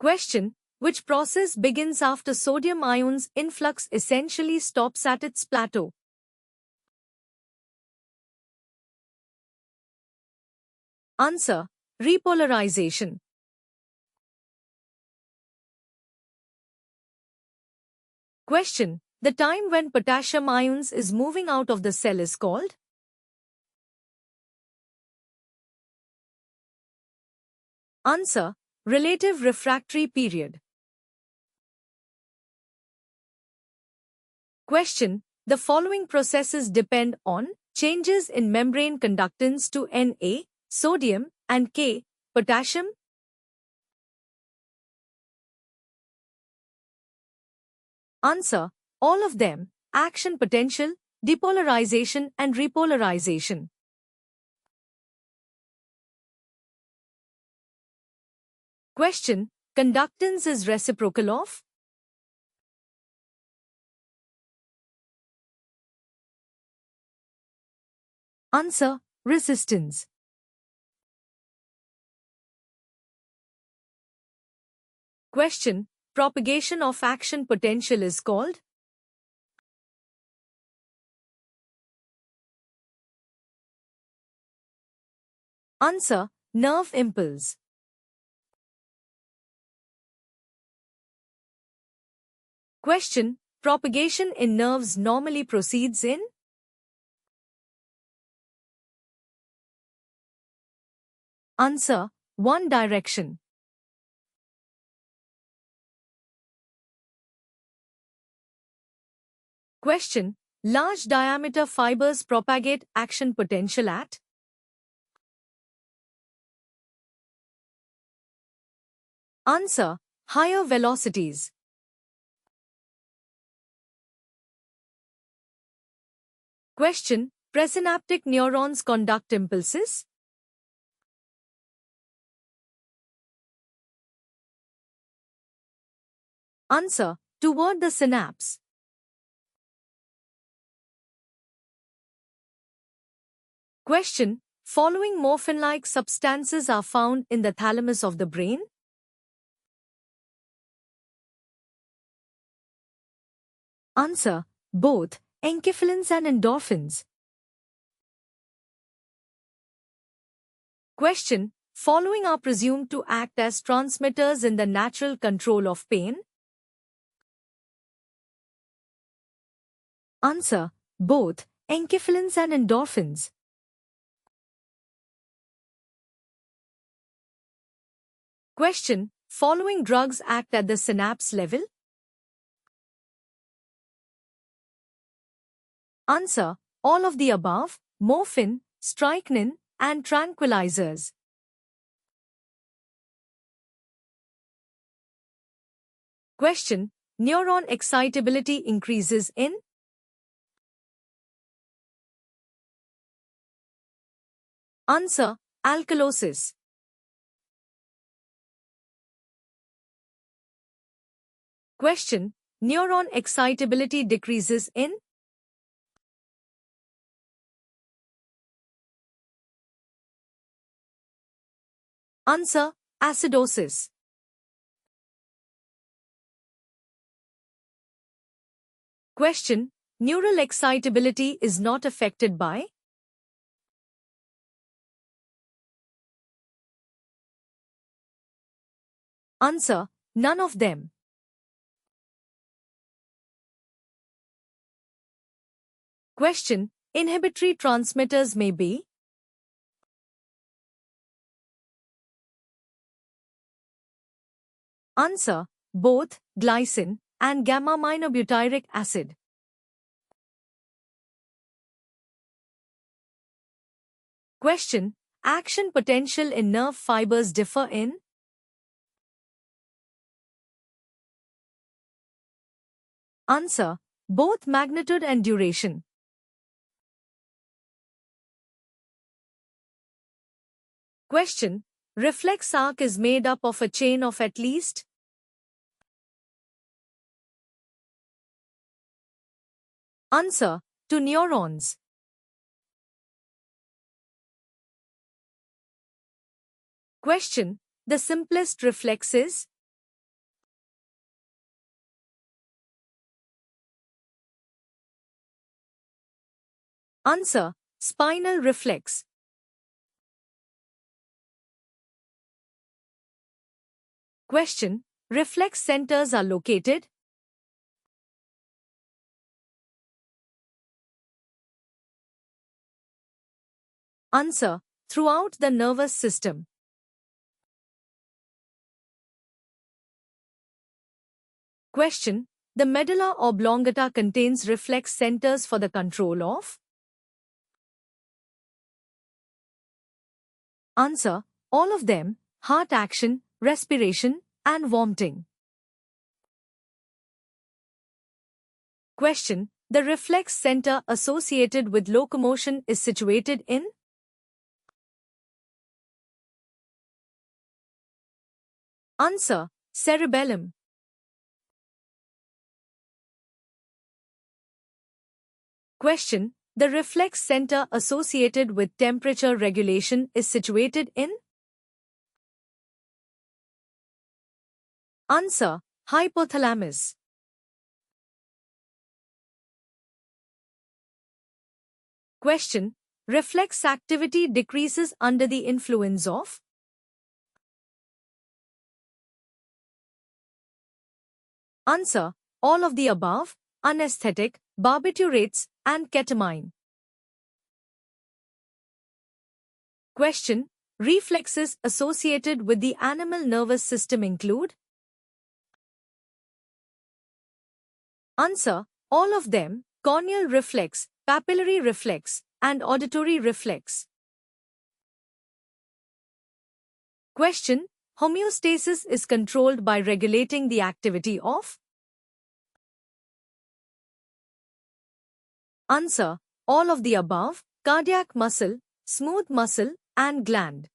Question: which process begins after sodium ions influx essentially stops at its plateau? Answer: repolarization. Question: the time when potassium ions is moving out of the cell is called? Answer: relative refractory period. Question: the following processes depend on changes in membrane conductance to Na, sodium, and K, potassium? Answer: all of them: action potential, depolarization, and repolarization. Question: conductance is reciprocal of? Answer: resistance. Question: propagation of action potential is called? Answer: nerve impulse. Question: propagation in nerves normally proceeds in? Answer: one direction. Question: large diameter fibers propagate action potential at? Answer: higher velocities. Question: presynaptic neurons conduct impulses? Answer: toward the synapse. Question: following morphine-like substances are found in the thalamus of the brain? Answer: both enkephalins and endorphins. Question: following are presumed to act as transmitters in the natural control of pain? Answer: both enkephalins and endorphins. Question: following drugs act at the synapse level? Answer: all of the above: morphine, strychnine, and tranquilizers. Question: neuron excitability increases in? Answer: alkalosis. Question: neuron excitability decreases in? Answer: acidosis. Question: neural excitability is not affected by? Answer: none of them. Question: inhibitory transmitters may be? Answer: both glycine and gamma-aminobutyric acid. Question: action potential in nerve fibers differ in? Answer: both magnitude and duration. Question: reflex arc is made up of a chain of at least? Answer: two neurons. Question: the simplest reflex is? Answer: spinal reflex. Question: reflex centers are located? Answer: throughout the nervous system. Question: the medulla oblongata contains reflex centers for the control of? Answer: all of them: heart action, respiration, and vomiting. Question: the reflex center associated with locomotion is situated in? Answer: cerebellum. Question: the reflex center associated with temperature regulation is situated in? Answer: hypothalamus. Question: reflex activity decreases under the influence of? Answer: all of the above: anesthetic, barbiturates, and ketamine. Question: reflexes associated with the animal nervous system include? Answer: all of them: corneal reflex, papillary reflex, and auditory reflex. Question: homeostasis is controlled by regulating the activity of? Answer: all of the above: cardiac muscle, smooth muscle, and gland.